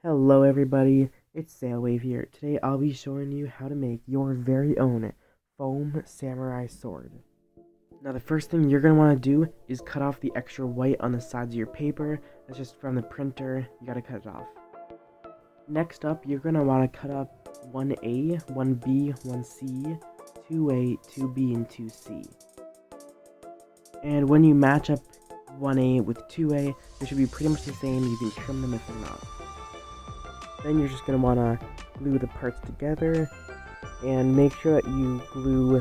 Hello everybody, it's Sailwave here. Today I'll be showing you how to make your very own foam samurai sword. Now the first thing you're going to want to do is cut off the extra white on the sides of your paper. That's just from the printer, you gotta cut it off. Next up, you're going to want to cut up 1A, 1B, 1C, 2A, 2B, and 2C. And when you match up 1A with 2A, they should be pretty much the same. You can trim them if they're not. Then you're just going to want to glue the parts together and make sure that you glue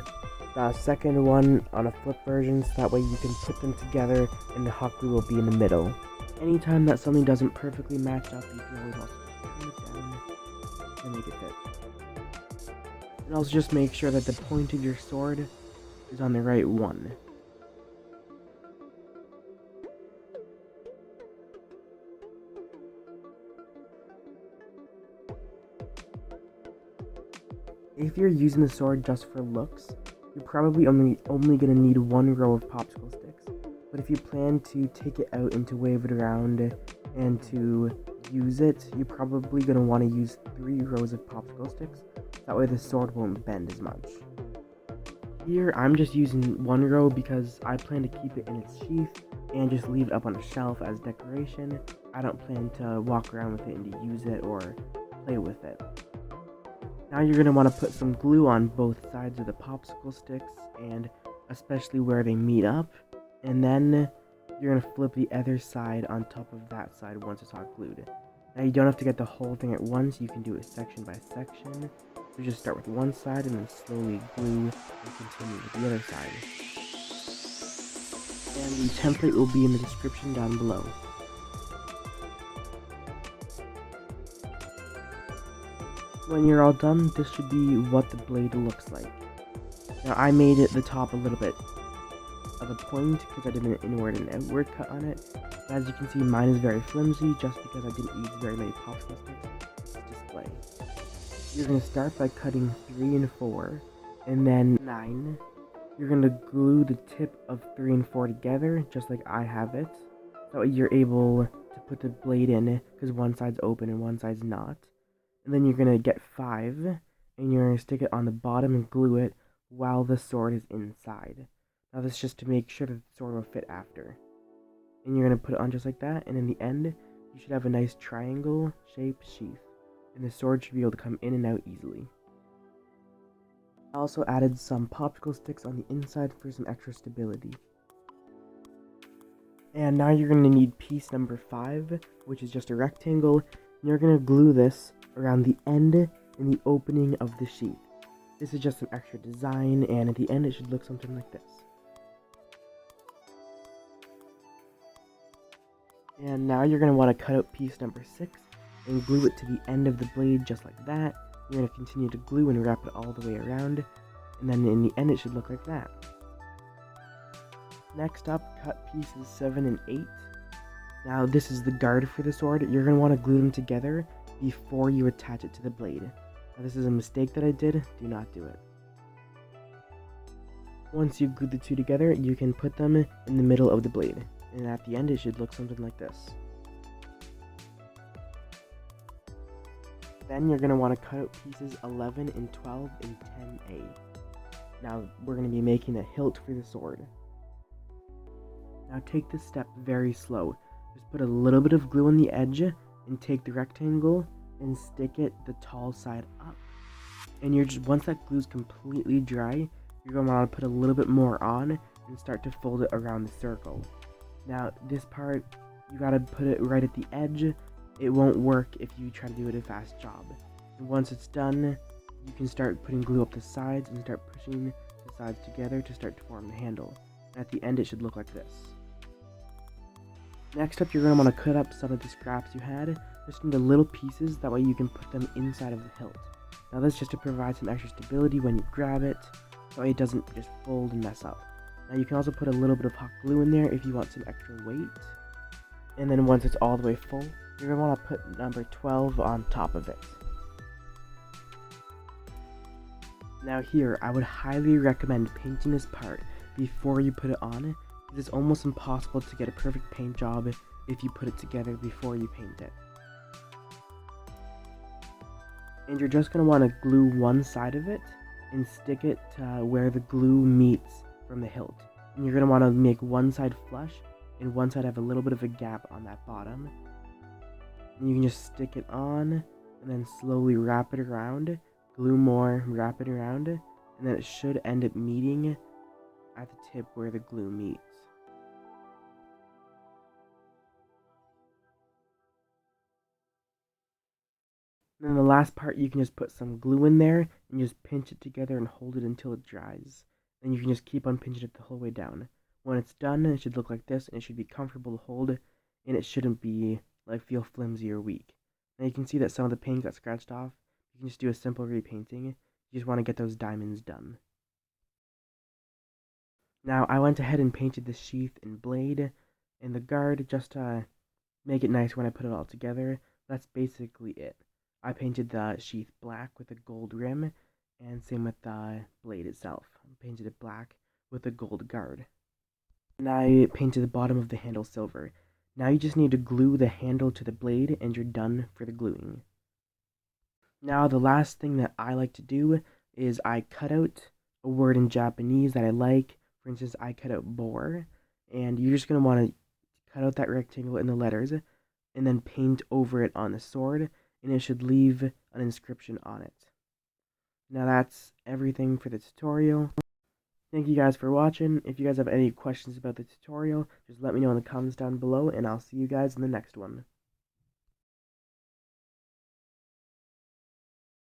the second one on a flip version so that way you can put them together and the hot glue will be in the middle. Anytime that something doesn't perfectly match up, you can always also turn it down and make it fit. And also just make sure that the point of your sword is on the right one. If you're using the sword just for looks, you're probably only going to need one row of popsicle sticks. But if you plan to take it out and to wave it around and to use it, you're probably going to want to use 3 rows of popsicle sticks. That way the sword won't bend as much. Here I'm just using 1 row because I plan to keep it in its sheath and just leave it up on a shelf as decoration. I don't plan to walk around with it and to use it or play with it. Now you're going to want to put some glue on both sides of the popsicle sticks and especially where they meet up. And then you're going to flip the other side on top of that side once it's hot glued. Now you don't have to get the whole thing at once, you can do it section by section. So just start with one side and then slowly glue and continue with the other side. And the template will be in the description down below. When you're all done, this should be what the blade looks like. Now I made it the top a little bit of a point because I did an inward and outward cut on it. But as you can see, mine is very flimsy just because I didn't use very many popsicle sticks to display. You're going to start by cutting 3 and 4, and then 9. You're going to glue the tip of 3 and 4 together, just like I have it. That way you're able to put the blade in because one side's open and one side's not. And then you're going to get 5, and you're going to stick it on the bottom and glue it while the sword is inside. Now this is just to make sure that the sword will fit after. And you're going to put it on just like that, and in the end, you should have a nice triangle shaped sheath. And the sword should be able to come in and out easily. I also added some popsicle sticks on the inside for some extra stability. And now you're going to need piece number 5, which is just a rectangle. And you're going to glue this around the end and the opening of the sheath. This is just some extra design, and at the end it should look something like this. And now you're going to want to cut out piece number 6 and glue it to the end of the blade just like that. You're going to continue to glue and wrap it all the way around, and then in the end it should look like that. Next up, cut pieces 7 and 8. Now this is the guard for the sword. You're going to want to glue them together before you attach it to the blade. Now this is a mistake that I did, do not do it. Once you've glued the two together, you can put them in the middle of the blade, and at the end it should look something like this. Then you're going to want to cut out pieces 11 and 12 and 10A. Now we're going to be making a hilt for the sword. Now take this step very slow. Just put a little bit of glue on the edge and take the rectangle and stick it the tall side up. And once that glue's completely dry, you're going to want to put a little bit more on and start to fold it around the circle. Now this part, you got to put it right at the edge. It won't work if you try to do it a fast job. And once it's done, you can start putting glue up the sides and start pushing the sides together to start to form the handle. And at the end it should look like this. Next up, you're going to want to cut up some of the scraps you had, just into little pieces, that way you can put them inside of the hilt. Now this is just to provide some extra stability when you grab it, so it doesn't just fold and mess up. Now you can also put a little bit of hot glue in there if you want some extra weight. And then once it's all the way full, you're going to want to put number 12 on top of it. Now here, I would highly recommend painting this part before you put it on. It's almost impossible to get a perfect paint job if you put it together before you paint it. And you're just going to want to glue one side of it and stick it to where the glue meets from the hilt. And you're going to want to make one side flush and one side have a little bit of a gap on that bottom. And you can just stick it on and then slowly wrap it around, glue more, wrap it around, and then it should end up meeting at the tip where the glue meets. And then the last part, you can just put some glue in there and just pinch it together and hold it until it dries. Then you can just keep on pinching it the whole way down. When it's done, it should look like this, and it should be comfortable to hold, and it shouldn't be feel flimsy or weak. Now you can see that some of the paint got scratched off. You can just do a simple repainting. You just want to get those diamonds done. Now I went ahead and painted the sheath and blade and the guard just to make it nice when I put it all together. That's basically it. I painted the sheath black with a gold rim, and same with the blade itself. I painted it black with a gold guard. And I painted the bottom of the handle silver. Now you just need to glue the handle to the blade and you're done for the gluing. Now the last thing that I like to do is I cut out a word in Japanese that I like. For instance, I cut out boar, and you're just going to want to cut out that rectangle in the letters and then paint over it on the sword, and it should leave an inscription on it. Now that's everything for the tutorial. Thank you guys for watching. If you guys have any questions about the tutorial, just let me know in the comments down below, and I'll see you guys in the next one.